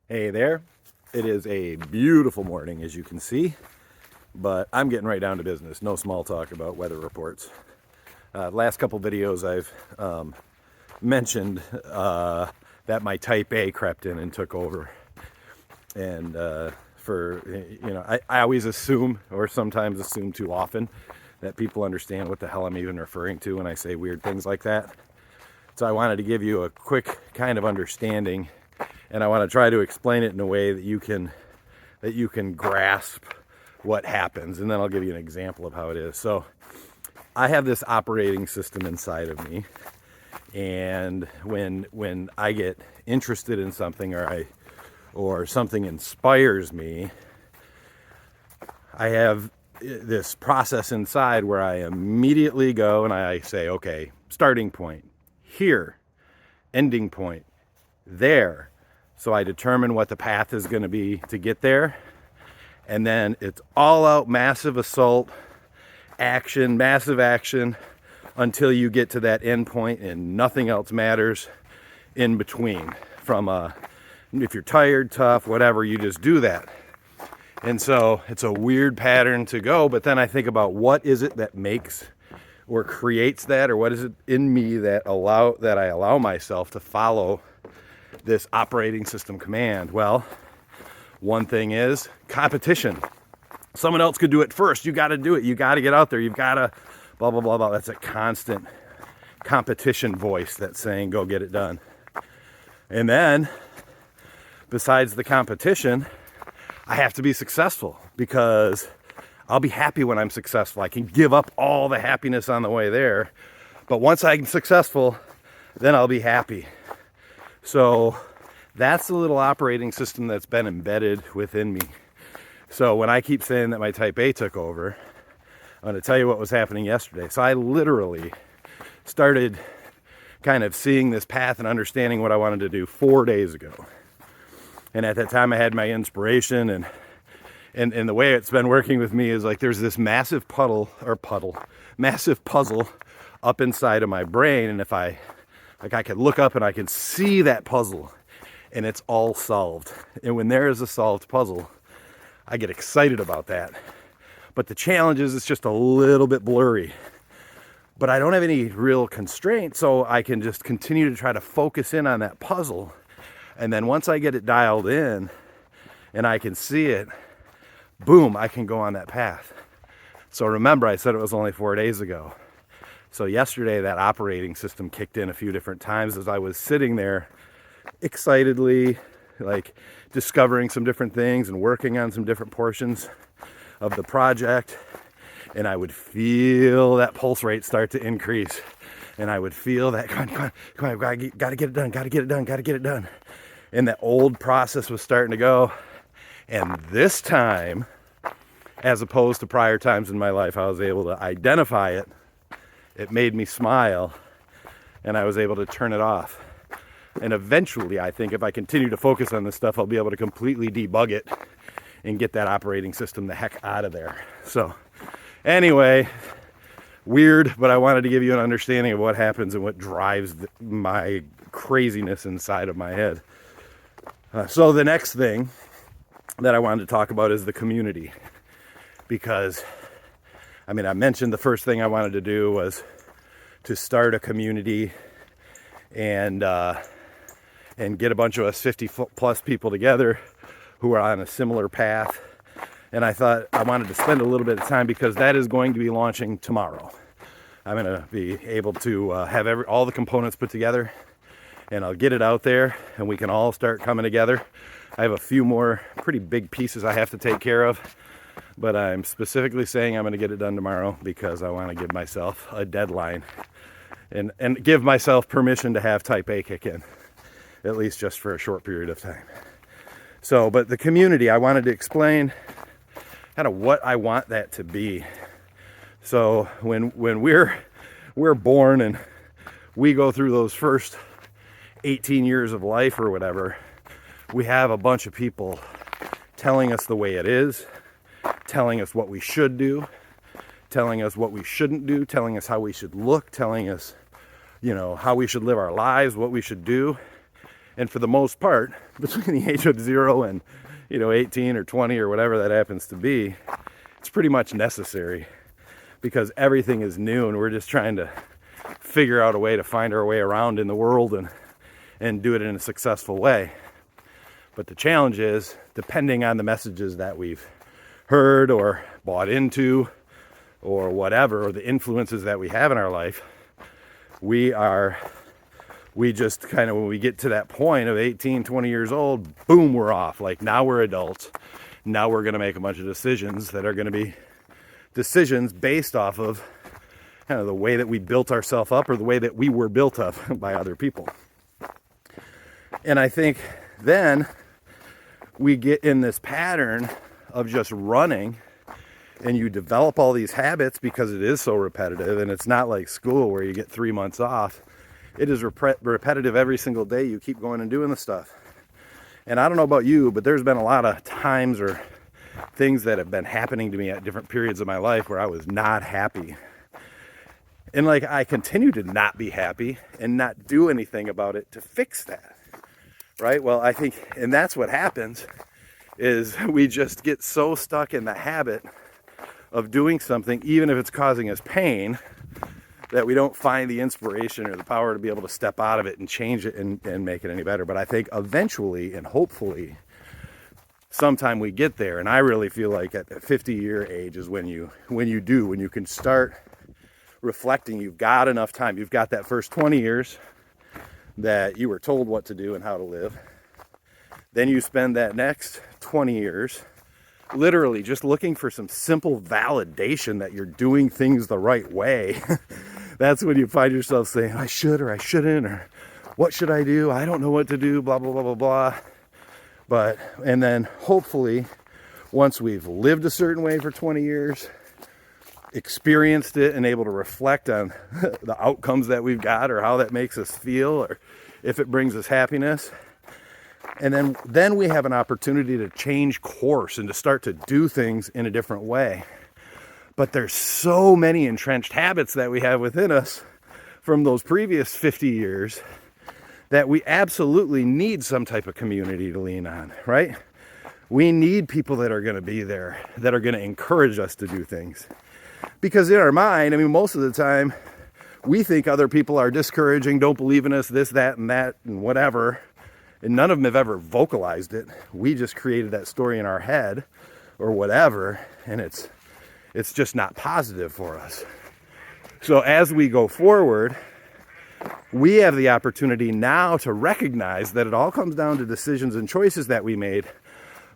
Hey there. It is a beautiful morning, as you can see, but I'm getting right down to business. No small talk about weather reports. Last couple videos I've mentioned that my type A crept in and took over. And I always assume, or sometimes assume too often, that people understand what the hell I'm even referring to when I say weird things like that. So I wanted to give you a quick kind of understanding, and I want to try to explain it in a way that you can grasp what happens, and then I'll give you an example of how it is. So I have this operating system inside of me, and when I get interested in something or something inspires me, I have this process inside where I immediately go and I say, okay, starting point here, ending point there. So I determine what the path is going to be to get there. And then it's all out massive assault, action, massive action until you get to that end point, and nothing else matters in between. If you're tired, tough, whatever, you just do that. And so it's a weird pattern to go, but then I think about what is it that makes or creates that, or what is it in me that I allow myself to follow this operating system command. Well, one thing is competition. Someone else could do it first. You got to do it. You got to get out there. You've got to blah, blah, blah, blah. That's a constant competition voice that's saying, go get it done. And then besides the competition, I have to be successful, because I'll be happy when I'm successful. I can give up all the happiness on the way there. But once I'm successful, then I'll be happy. So that's the little operating system that's been embedded within me. So when I keep saying that my type A took over, I'm going to tell you what was happening yesterday. So I literally started kind of seeing this path and understanding what I wanted to do 4 days ago. And at that time I had my inspiration, and the way it's been working with me is like there's this massive massive puzzle up inside of my brain. And if I could look up and I can see that puzzle and it's all solved. And when there is a solved puzzle, I get excited about that. But the challenge is it's just a little bit blurry. But I don't have any real constraints, so I can just continue to try to focus in on that puzzle. And then once I get it dialed in and I can see it, boom, I can go on that path. So remember, I said it was only 4 days ago. So yesterday, that operating system kicked in a few different times as I was sitting there excitedly, like discovering some different things and working on some different portions of the project. And I would feel that pulse rate start to increase. And I would feel that, come on, gotta get it done. And that old process was starting to go. And this time, as opposed to prior times in my life, I was able to identify it. It made me smile, and I was able to turn it off. And eventually, I think if I continue to focus on this stuff, I'll be able to completely debug it and get that operating system the heck out of there. So anyway, weird, but I wanted to give you an understanding of what happens and what drives my craziness inside of my head. So the next thing that I wanted to talk about is the community. Because, I mentioned the first thing I wanted to do was to start a community and get a bunch of us 50 plus people together who are on a similar path. And I thought I wanted to spend a little bit of time, because that is going to be launching tomorrow. I'm going to be able to have all the components put together, and I'll get it out there and we can all start coming together. I have a few more pretty big pieces I have to take care of, but I'm specifically saying I'm going to get it done tomorrow because I want to give myself a deadline and give myself permission to have type A kick in, at least just for a short period of time. So, but the community, I wanted to explain kind of what I want that to be. So when we're born and we go through those first 18 years of life or whatever, we have a bunch of people telling us the way it is, telling us what we should do, telling us what we shouldn't do, telling us how we should look, telling us, how we should live our lives, what we should do. And for the most part, between the age of 0 and 18 or 20 or whatever that happens to be, it's pretty much necessary, because everything is new and we're just trying to figure out a way to find our way around in the world and do it in a successful way. But the challenge is, depending on the messages that we've heard or bought into or whatever, or the influences that we have in our life, we just kind of, when we get to that point of 18, 20 years old, boom, we're off. Like, now we're adults. Now we're going to make a bunch of decisions that are going to be decisions based off of kind of the way that we built ourselves up, or the way that we were built up by other people. And I think then we get in this pattern of just running, and you develop all these habits because it is so repetitive. And it's not like school where you get 3 months off. It is repetitive every single day. You keep going and doing the stuff. And I don't know about you, but there's been a lot of times or things that have been happening to me at different periods of my life where I was not happy. And like, I continue to not be happy and not do anything about it to fix that. Right? Well, I think, and that's what happens, is we just get so stuck in the habit of doing something, even if it's causing us pain, that we don't find the inspiration or the power to be able to step out of it and change it and make it any better. But I think eventually and hopefully sometime we get there. And I really feel like at the 50-year age is when you can start reflecting. You've got enough time. You've got that first 20 years that you were told what to do and how to live. Then you spend that next 20 years literally just looking for some simple validation that you're doing things the right way. That's when you find yourself saying, I should or I shouldn't, or what should I do? I don't know what to do, blah, blah, blah, blah, blah. And then hopefully, once we've lived a certain way for 20 years, experienced it and able to reflect on the outcomes that we've got, or how that makes us feel, or if it brings us happiness. And then we have an opportunity to change course and to start to do things in a different way. But there's so many entrenched habits that we have within us from those previous 50 years that we absolutely need some type of community to lean on, right? We need people that are going to be there, that are going to encourage us to do things. Because in our mind, I mean, most of the time, we think other people are discouraging, don't believe in us, this, that, and whatever. And none of them have ever vocalized it. We just created that story in our head or whatever, and it's just not positive for us. So as we go forward, we have the opportunity now to recognize that it all comes down to decisions and choices that we made.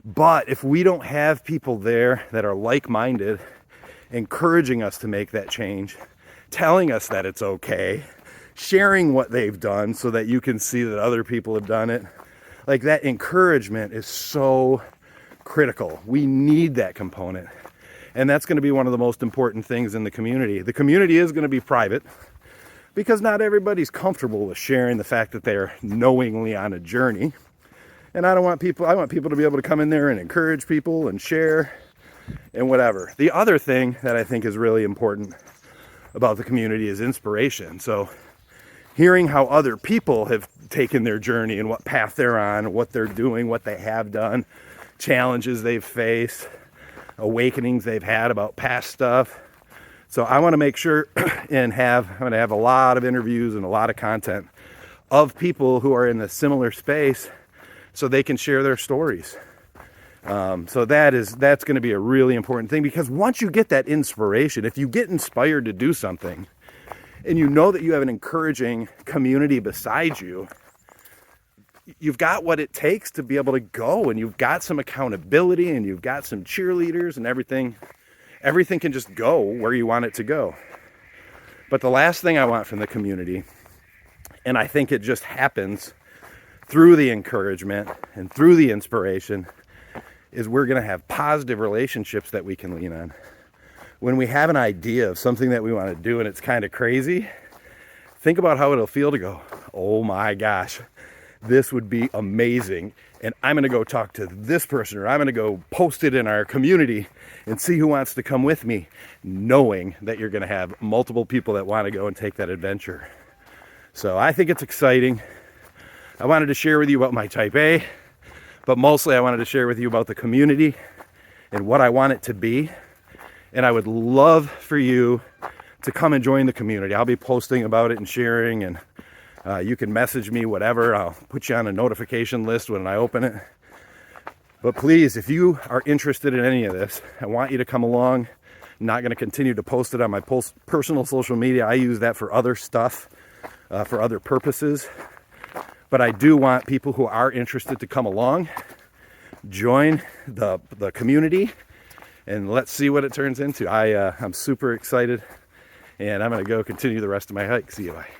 But if we don't have people there that are like-minded, encouraging us to make that change, telling us that it's okay, sharing what they've done so that you can see that other people have done it, like, that encouragement is so critical. We need that component. And that's going to be one of the most important things in the community. The community is going to be private because not everybody's comfortable with sharing the fact that they're knowingly on a journey. And I want people to be able to come in there and encourage people and share and whatever. The other thing that I think is really important about the community is inspiration. So hearing how other people have taken their journey and what path they're on, what they're doing, what they have done, challenges they've faced, awakenings they've had about past stuff. So I want to make sure I'm going to have a lot of interviews and a lot of content of people who are in a similar space so they can share their stories. So that's going to be a really important thing, because once you get that inspiration, if you get inspired to do something and you know that you have an encouraging community beside you, you've got what it takes to be able to go, and you've got some accountability and you've got some cheerleaders and everything can just go where you want it to go. But the last thing I want from the community, and I think it just happens through the encouragement and through the inspiration, is we're going to have positive relationships that we can lean on. When we have an idea of something that we want to do and it's kind of crazy, think about how it'll feel to go, oh my gosh, this would be amazing. And I'm going to go talk to this person, or I'm going to go post it in our community and see who wants to come with me, knowing that you're going to have multiple people that want to go and take that adventure. So I think it's exciting. I wanted to share with you about my Type A, but mostly I wanted to share with you about the community and what I want it to be. And I would love for you to come and join the community. I'll be posting about it and sharing, and you can message me, whatever. I'll put you on a notification list when I open it. But please, if you are interested in any of this, I want you to come along. I'm not going to continue to post it on my personal social media. I use that for other stuff, for other purposes. But I do want people who are interested to come along, join the community, and let's see what it turns into. I'm super excited, and I'm going to go continue the rest of my hike. See you, bye.